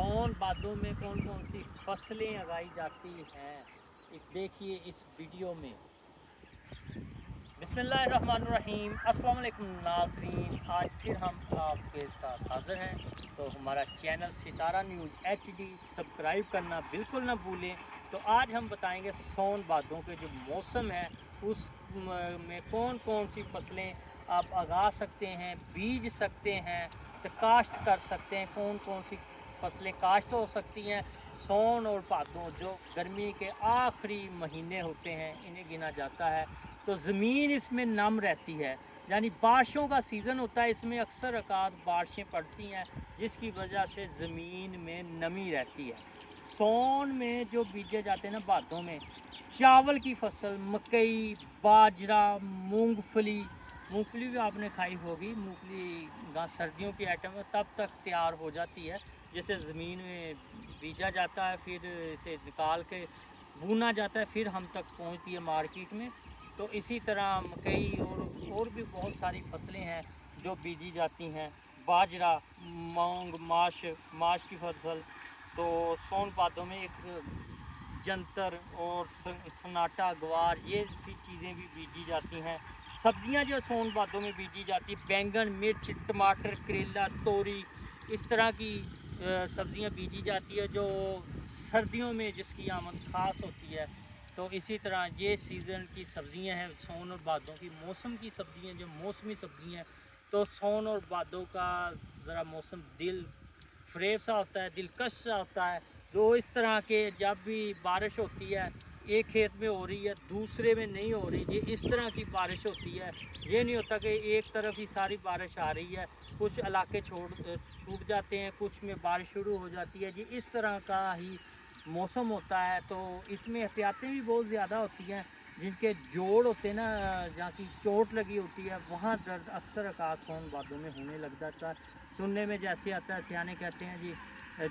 सावन भादों में कौन कौन सी फसलें उगाई जाती हैं, देखिए इस वीडियो में। बिस्मिल्लाहिर्रहमानिर्रहीम, अस्सलाम वालेकुम नाज़रीन। आज फिर हम आपके साथ हाज़िर हैं। तो हमारा चैनल सितारा न्यूज़ HD सब्सक्राइब करना बिल्कुल ना भूलें। तो आज हम बताएंगे सावन भादों के जो मौसम है उस में कौन कौन सी फसलें आप उगा सकते हैं, बीज सकते हैं, तो काश्त कर सकते हैं। कौन कौन सी फसलें काश्त हो सकती हैं। सावन और भादों जो गर्मी के आखिरी महीने होते हैं इन्हें गिना जाता है। तो ज़मीन इसमें नम रहती है, यानी बारिशों का सीज़न होता है। इसमें अक्सर औक़ात बारिशें पड़ती हैं जिसकी वजह से ज़मीन में नमी रहती है। सावन में जो बीजे जाते हैं ना, भादों में चावल की फसल, मकई, बाजरा, मूंगफली भी आपने खाई होगी। मूंगफली सर्दियों की आइटम है, तब तक तैयार हो जाती है। जैसे ज़मीन में बीजा जाता है, फिर इसे निकाल के भूना जाता है, फिर हम तक पहुंचती है मार्केट में। तो इसी तरह मकई और भी बहुत सारी फसलें हैं जो बीजी जाती हैं। बाजरा, मूंग, माश की फसल। तो सावन भादों में एक जंतर और सन्नाटा, ग्वार, ये सी चीज़ें भी बीजी जाती हैं। सब्जियां जो सावन भादों में बीजी जाती हैं, बैंगन, मिर्च, टमाटर, करेला, तोरी, इस तरह की सब्जियां बीजी जाती है जो सर्दियों में जिसकी आमद ख़ास होती है। तो इसी तरह ये सीज़न की सब्जियां हैं, सावन और भादों की मौसम की सब्जियां, जो मौसमी सब्जियां हैं। तो सावन और भादों का ज़रा मौसम दिल फ़रेब सा होता है, दिलकश सा होता है। तो इस तरह के जब भी बारिश होती है, एक खेत में हो रही है दूसरे में नहीं हो रही, ये इस तरह की बारिश होती है। ये नहीं होता कि एक तरफ ही सारी बारिश आ रही है, कुछ इलाके छूट जाते हैं, कुछ में बारिश शुरू हो जाती है। जी इस तरह का ही मौसम होता है। तो इसमें एहतियातें भी बहुत ज़्यादा होती हैं। जिनके जोड़ होते हैं ना, जहाँ की चोट लगी होती है, वहाँ दर्द अक्सर सावन भादों में होने लग जाता है। सुनने में जैसे आता है, सियाने कहते हैं जी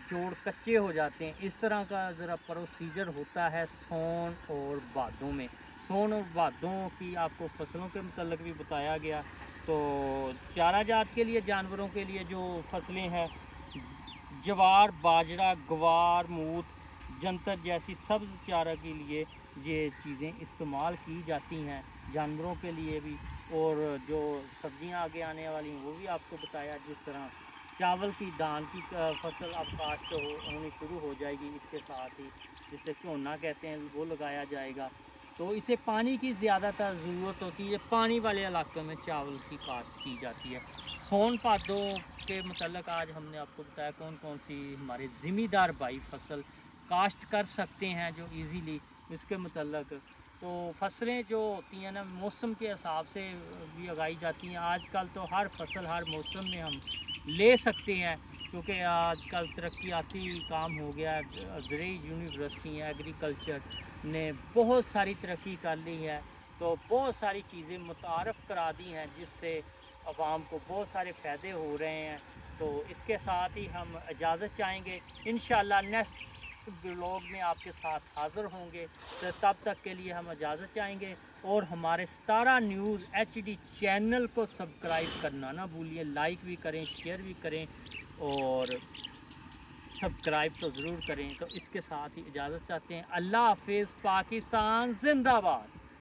जोड़ कच्चे हो जाते हैं। इस तरह का ज़रा प्रोसीजर होता है सावन और भादों में। सावन और भादों की आपको फसलों के मतलब भी बताया गया। तो चारा जात के लिए, जानवरों के लिए जो फसलें हैं, ज्वार, बाजरा, ग्वार, मूत, जंतर जैसी सब्ज़ चारा के लिए ये चीज़ें इस्तेमाल की जाती हैं, जानवरों के लिए भी। और जो सब्ज़ियां आगे आने वाली हैं वो भी आपको बताया। जिस तरह चावल की, दाल की फसल अब काश्त होनी शुरू हो जाएगी, इसके साथ ही जिसे झोना कहते हैं वो लगाया जाएगा। तो इसे पानी की ज़्यादातर ज़रूरत होती है। पानी वाले इलाकों में चावल की काश्त की जाती है। सावन भादों के मतलब आज हमने आपको बताया कौन कौन सी हमारे ज़िम्मेदार भाई फसल काश्त कर सकते हैं जो इजीली इसके मतलब। तो फसलें जो होती हैं ना, मौसम के हिसाब से भी उगाई जाती हैं। आजकल तो हर फसल हर मौसम में हम ले सकते हैं, क्योंकि आजकल तरक्याती काम हो गया। ज़रूरी यूनिवर्सिटी एग्रीकल्चर ने बहुत सारी तरक्की कर ली है। तो बहुत सारी चीज़ें मुतारफ़ करा दी हैं जिससे आवाम को बहुत सारे फ़ायदे हो रहे हैं। तो इसके साथ ही हम इजाज़त चाहेंगे। इंशाअल्लाह नेक्स्ट ब्लॉग में आपके साथ हाज़िर होंगे। तो तब तक के लिए हम इजाज़त चाहेंगे। और हमारे सितारा न्यूज़ HD चैनल को सब्सक्राइब करना ना भूलिए। लाइक भी करें, शेयर भी करें और सब्सक्राइब तो ज़रूर करें। तो इसके साथ ही इजाज़त चाहते हैं। अल्लाह हाफ़िज़। पाकिस्तान ज़िंदाबाद।